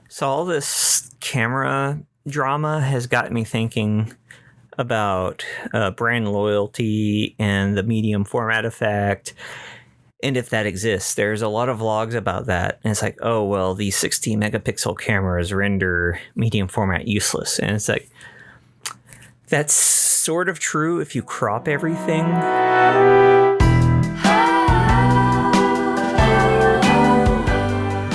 So all this camera drama has got me thinking about brand loyalty and the medium format effect, and if that exists. There's a lot of vlogs about that, and it's like, oh, well, these 16 megapixel cameras render medium format useless. And it's like, that's sort of true if you crop everything.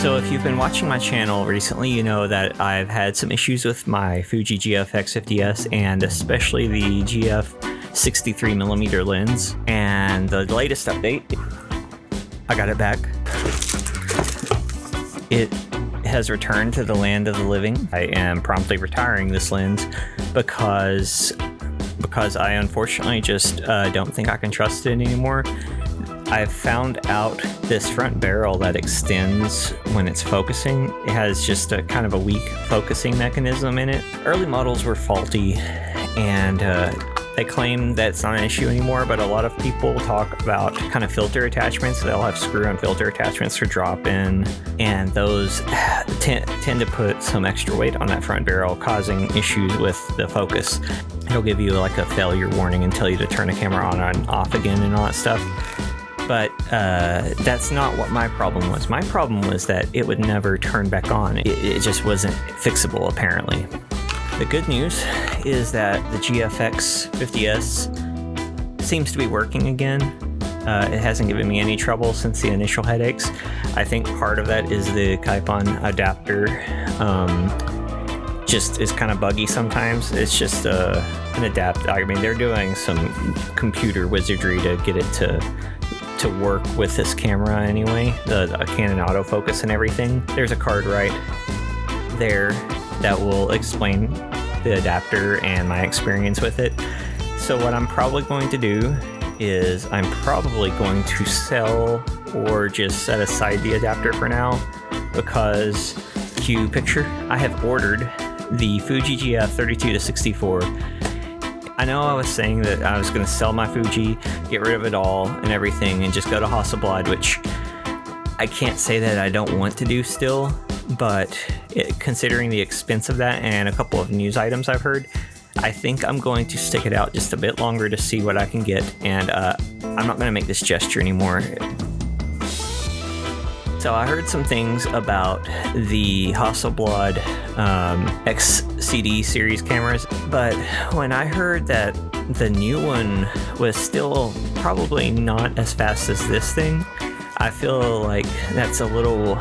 So if you've been watching my channel recently, you know that I've had some issues with my Fuji GFX 50S and especially the GF 63mm lens. And the latest update, I got it back. It has returned to the land of the living. I am promptly retiring this lens because I unfortunately just don't think I can trust it anymore. I've found out this front barrel that extends when it's focusing. It has just a kind of a weak focusing mechanism in it. Early models were faulty, and they claim that it's not an issue anymore, but a lot of people talk about kind of filter attachments. They'll have screw-on filter attachments for drop-in, and those tend to put some extra weight on that front barrel, causing issues with the focus. It'll give you like a failure warning and tell you to turn the camera on and off again and all that stuff. But that's not what my problem was. My problem was that it would never turn back on. It just wasn't fixable, apparently. The good news is that the GFX 50S seems to be working again. It hasn't given me any trouble since the initial headaches. I think part of that is the Kipon adapter. Just is kind of buggy sometimes. It's just an adapter. I mean, they're doing some computer wizardry to get it to work with this camera anyway, the Canon autofocus and everything. There's a card right there that will explain the adapter and my experience with it. So what I'm probably going to do is I'm probably going to sell or just set aside the adapter for now, because cue picture, I have ordered the Fuji GF 32-64. I know I was saying that I was going to sell my Fuji, get rid of it all and everything, and just go to Hasselblad, which I can't say that I don't want to do still, but considering the expense of that and a couple of news items I've heard, I think I'm going to stick it out just a bit longer to see what I can get, and I'm not going to make this gesture anymore. So I heard some things about the Hasselblad XCD series cameras, but when I heard that the new one was still probably not as fast as this thing, I feel like that's a little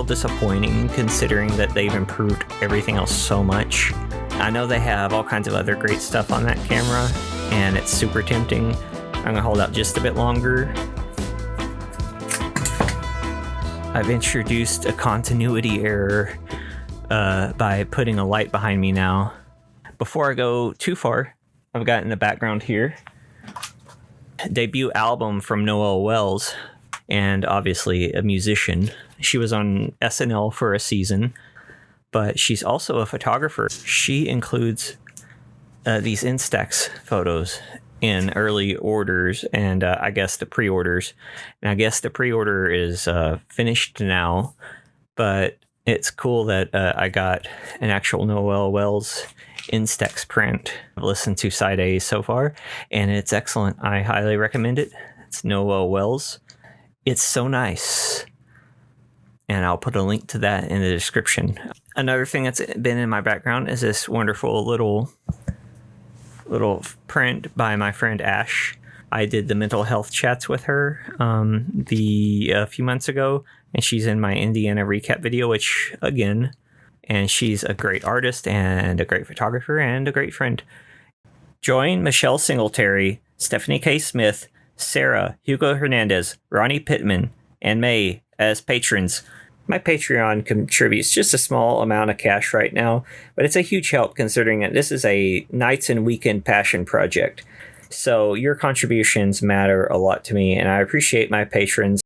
disappointing, considering that they've improved everything else so much. I know they have all kinds of other great stuff on that camera, and it's super tempting. I'm gonna hold out just a bit longer. I've introduced a continuity error by putting a light behind me now. Before I go too far, I've got in the background here debut album from Noelle Wells, and obviously a musician. She was on SNL for a season, but she's also a photographer. She includes these Instax photos in early orders, and I guess the pre-orders. And I guess the pre-order is finished now, but it's cool that I got an actual Noelle Wells Instax print. I've listened to side A so far, and it's excellent. I highly recommend it. It's Noelle Wells. It's so nice. And I'll put a link to that in the description. Another thing that's been in my background is this wonderful little print by my friend Ash. I did the mental health chats with her a few months ago, and she's in my Indiana recap video, which again, and she's a great artist and a great photographer and a great friend. Join Michelle Singletary, Stephanie K. Smith, Sarah, Hugo Hernandez, Ronnie Pittman, and May as patrons. My Patreon contributes just a small amount of cash right now, but it's a huge help considering that this is a nights and weekend passion project. So your contributions matter a lot to me, and I appreciate my patrons.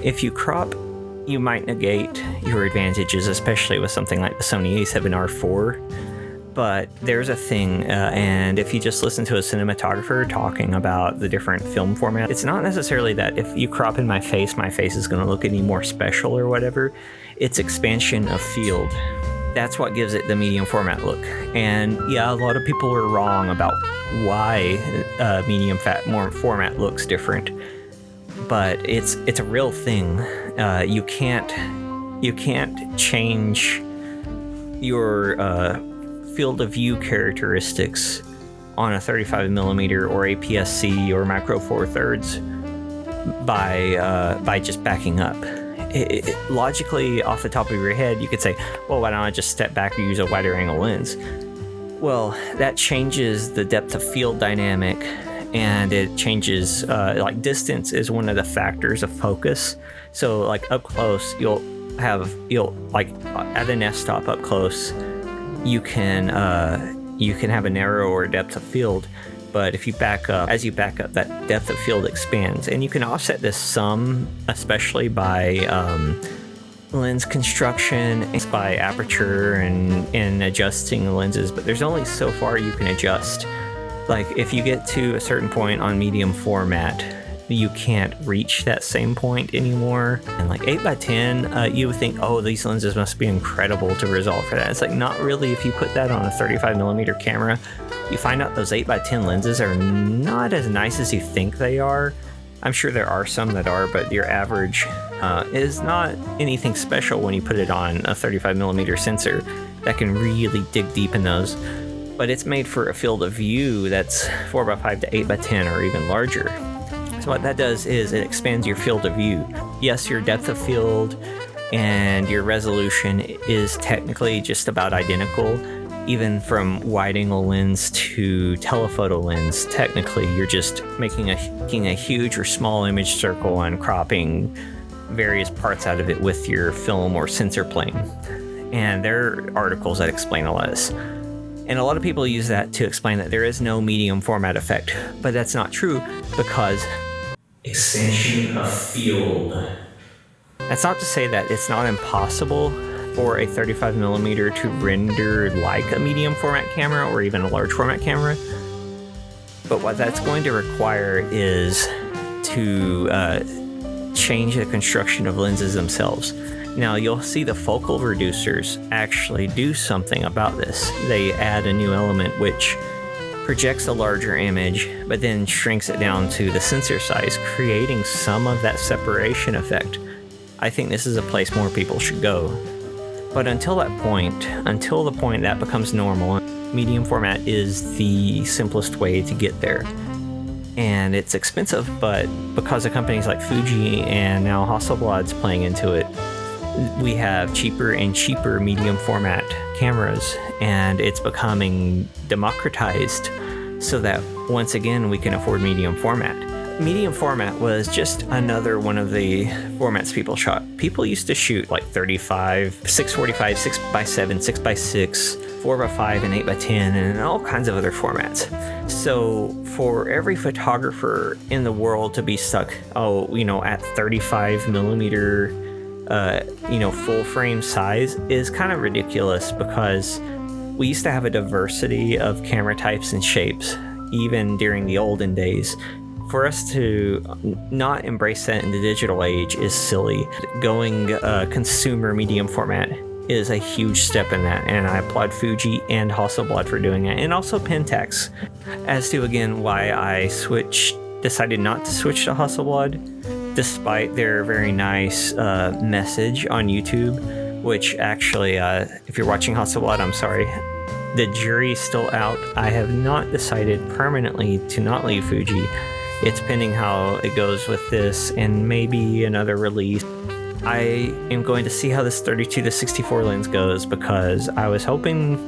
If you crop, you might negate your advantages, especially with something like the Sony A7R IV. But there's a thing, and if you just listen to a cinematographer talking about the different film formats, it's not necessarily that if you crop in my face is going to look any more special or whatever. It's expansion of field. That's what gives it the medium format look. And yeah, a lot of people are wrong about why medium format looks different. But it's a real thing. You can't change your field of view characteristics on a 35mm or APS-C or Macro Four Thirds by just backing up. Logically, off the top of your head, you could say, well, why don't I just step back and use a wider angle lens? Well, that changes the depth of field dynamic, and it changes, like distance is one of the factors of focus. So like up close, you'll like at an f-stop up close, you can have a narrower depth of field. But if you back up, as you back up, that depth of field expands. And you can offset this some, especially by lens construction, by aperture and adjusting the lenses. But there's only so far you can adjust. Like if you get to a certain point on medium format, you can't reach that same point anymore. And like 8x10, you would think, oh, these lenses must be incredible to resolve for that. It's like, not really. If you put that on a 35mm camera, you find out those 8x10 lenses are not as nice as you think they are. I'm sure there are some that are, but your average is not anything special when you put it on a 35mm sensor that can really dig deep in those. But it's made for a field of view that's 4x5 to 8x10 or even larger. So what that does is it expands your field of view. Yes, your depth of field and your resolution is technically just about identical. Even from wide-angle lens to telephoto lens, technically you're just making a huge or small image circle and cropping various parts out of it with your film or sensor plane. And there are articles that explain all this. And a lot of people use that to explain that there is no medium format effect, but that's not true because expansion of field. That's not to say that it's not impossible for a 35mm to render like a medium format camera or even a large format camera. But what that's going to require is to change the construction of lenses themselves. Now you'll see the focal reducers actually do something about this. They add a new element which projects a larger image, but then shrinks it down to the sensor size, creating some of that separation effect. I think this is a place more people should go. But until the point that becomes normal, medium format is the simplest way to get there. And it's expensive, but because of companies like Fuji and now Hasselblad's playing into it, we have cheaper and cheaper medium format cameras, and it's becoming democratized so that once again we can afford medium format. Medium format was just another one of the formats people shot. People used to shoot like 35, 645, 6x7, 6x6, 4x5, and 8x10, and all kinds of other formats. So for every photographer in the world to be stuck, at 35mm, full frame size is kind of ridiculous, because we used to have a diversity of camera types and shapes, even during the olden days. For us to not embrace that in the digital age is silly. Going consumer medium format is a huge step in that, and I applaud Fuji and Hasselblad for doing it, and also Pentax. As to, again, why I decided not to switch to Hasselblad, despite their very nice message on YouTube, which actually, if you're watching Hasselblad, I'm sorry, the jury's still out. I have not decided permanently to not leave Fuji. It's pending how it goes with this and maybe another release. I am going to see how this 32 to 64 lens goes, because I was hoping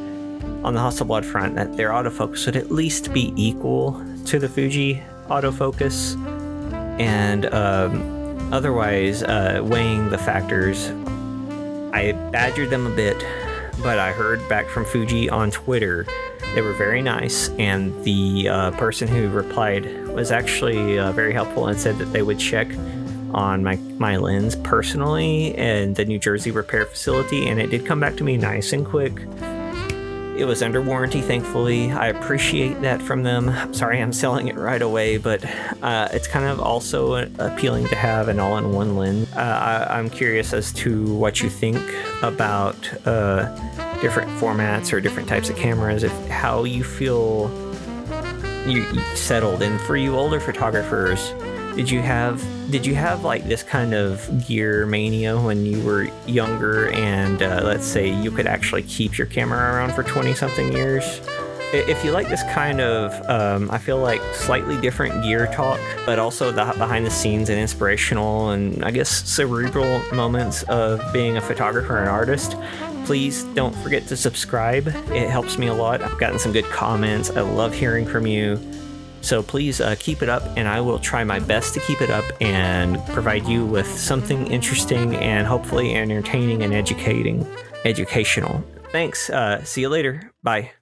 on the Hasselblad front that their autofocus would at least be equal to the Fuji autofocus. And otherwise, weighing the factors, I badgered them a bit, but I heard back from Fuji on Twitter. They were very nice, and the person who replied was actually very helpful and said that they would check on my lens personally in the New Jersey repair facility, and it did come back to me nice and quick. It was under warranty, thankfully. I appreciate that from them. Sorry I'm selling it right away, but it's kind of also appealing to have an all-in-one lens. I'm curious as to what you think about different formats or different types of cameras, how you feel you settled. And for you older photographers, did you have like this kind of gear mania when you were younger, and let's say you could actually keep your camera around for 20-something years? If you like this kind of, I feel like slightly different gear talk, but also the behind the scenes and inspirational and I guess cerebral moments of being a photographer and artist, please don't forget to subscribe. It helps me a lot. I've gotten some good comments. I love hearing from you. So please keep it up, and I will try my best to keep it up and provide you with something interesting and hopefully entertaining and educational. Thanks. See you later. Bye.